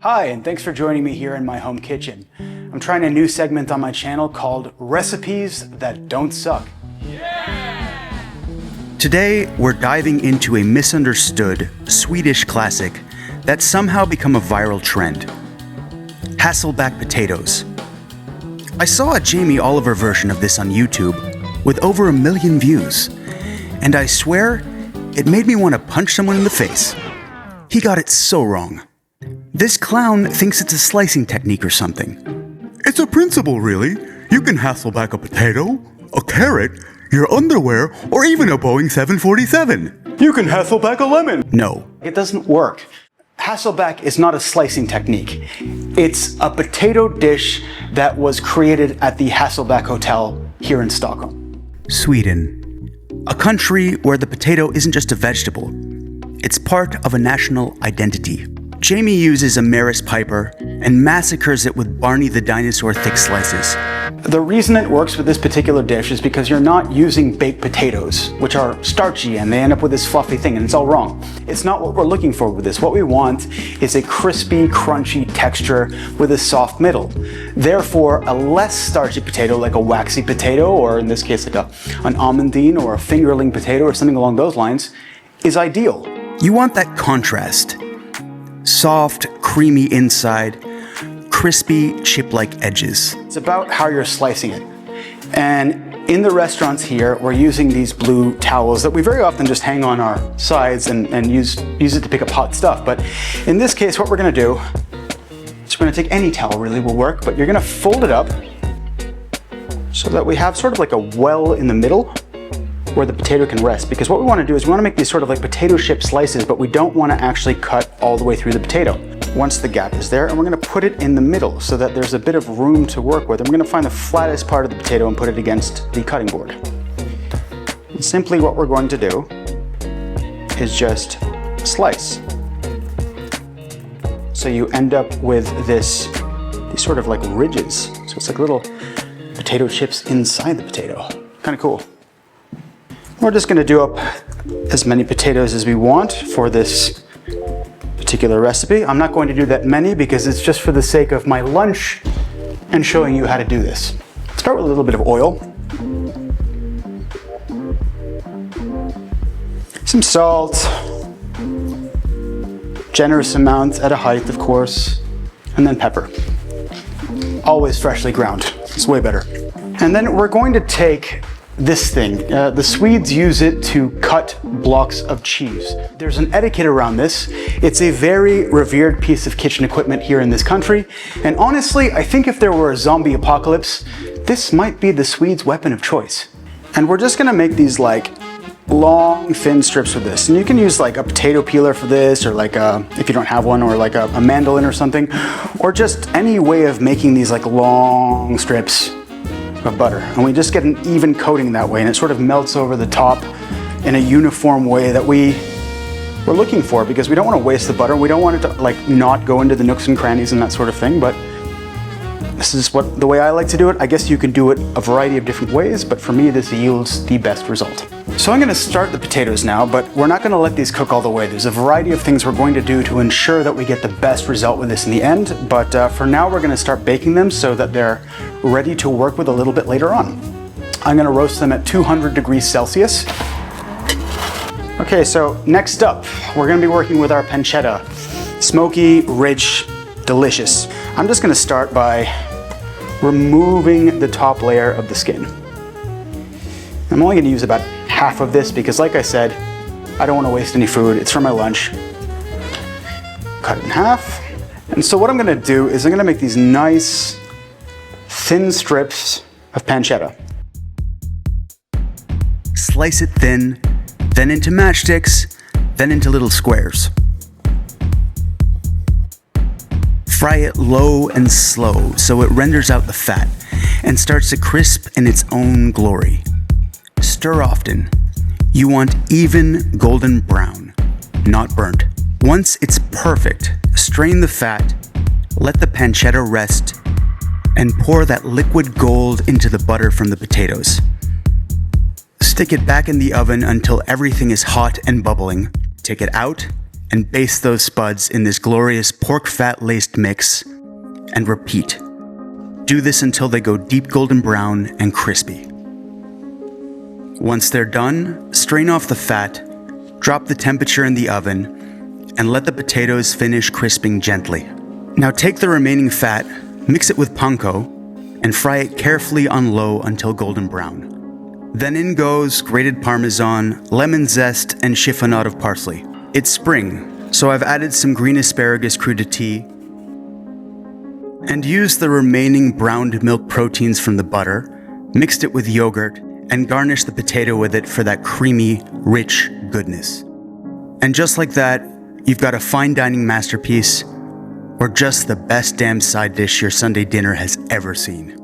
Hi, and thanks for joining me here in my home kitchen. I'm trying a new segment on my channel called Recipes That Don't Suck. Yeah! Today, we're diving into a misunderstood Swedish classic that's somehow become a viral trend. Hasselback potatoes. I saw a Jamie Oliver version of this on YouTube with over 1 million views, and I swear, it made me want to punch someone in the face. He got it so wrong. This clown thinks it's a slicing technique or something. It's a principle, really. You can Hasselback a potato, a carrot, your underwear, or even a Boeing 747. You can Hasselback a lemon. No, it doesn't work. Hasselback is not a slicing technique. It's a potato dish that was created at the Hasselback Hotel here in Stockholm. Sweden. A country where the potato isn't just a vegetable. It's part of a national identity. Jamie uses a Maris Piper and massacres it with Barney the dinosaur thick slices. The reason it works with this particular dish is because you're not using baked potatoes, which are starchy and they end up with this fluffy thing, and it's all wrong. It's not what we're looking for with this. What we want is a crispy, crunchy texture with a soft middle. Therefore, a less starchy potato, like a waxy potato, or in this case, like an almondine or a fingerling potato or something along those lines, is ideal. You want that contrast. Soft, creamy inside, crispy, chip-like edges. It's about how you're slicing it. And in the restaurants here, we're using these blue towels that we very often just hang on our sides and use it to pick up hot stuff. But in this case, what we're gonna do is we're gonna take any towel, really will work, but you're gonna fold it up so that we have sort of like a well in the middle where the potato can rest, because what we want to do is we want to make these sort of like potato chip slices, but we don't want to actually cut all the way through the potato. Once the gap is there, and we're going to put it in the middle so that there's a bit of room to work with, and we're going to find the flattest part of the potato and put it against the cutting board. And simply what we're going to do is just slice. So you end up with these sort of like ridges. So it's like little potato chips inside the potato. Kind of cool. We're just going to do up as many potatoes as we want for this particular recipe. I'm not going to do that many because it's just for the sake of my lunch and showing you how to do this. Start with a little bit of oil. Some salt. Generous amounts at a height, of course. And then pepper. Always freshly ground. It's way better. And then we're going to take this thing. The Swedes use it to cut blocks of cheese. There's an etiquette around this. It's a very revered piece of kitchen equipment here in this country. And honestly, I think if there were a zombie apocalypse, this might be the Swedes' weapon of choice. And we're just gonna make these like long, thin strips with this. And you can use like a potato peeler for this, or like if you don't have one, or like a mandolin or something, or just any way of making these like long strips of butter. And we just get an even coating that way, and it sort of melts over the top in a uniform way that we're looking for, because we don't want to waste the butter. We don't want it to like not go into the nooks and crannies and that sort of thing, but this is the way I like to do it. I guess you can do it a variety of different ways, but for me this yields the best result. So I'm going to start the potatoes now, but we're not going to let these cook all the way. There's a variety of things we're going to do to ensure that we get the best result with this in the end, but for now we're going to start baking them so that they're ready to work with a little bit later on. I'm going to roast them at 200 degrees Celsius. Okay, so next up, we're going to be working with our pancetta. Smoky, rich, delicious. I'm just going to start by removing the top layer of the skin. I'm only going to use about half of this because, like I said, I don't want to waste any food. It's for my lunch. Cut it in half. And so what I'm going to do is I'm going to make these nice thin strips of pancetta. Slice it thin, then into matchsticks, then into little squares. Fry it low and slow so it renders out the fat and starts to crisp in its own glory. Stir often. You want even golden brown, not burnt. Once it's perfect, strain the fat, let the pancetta rest, and pour that liquid gold into the butter from the potatoes. Stick it back in the oven until everything is hot and bubbling. Take it out and baste those spuds in this glorious pork fat laced mix, and repeat. Do this until they go deep golden brown and crispy. Once they're done, strain off the fat, drop the temperature in the oven, and let the potatoes finish crisping gently. Now take the remaining fat, mix it with panko, and fry it carefully on low until golden brown. Then in goes grated parmesan, lemon zest, and chiffonade of parsley. It's spring, so I've added some green asparagus crudité and used the remaining browned milk proteins from the butter, mixed it with yogurt, and garnished the potato with it for that creamy, rich goodness. And just like that, you've got a fine dining masterpiece, or just the best damn side dish your Sunday dinner has ever seen.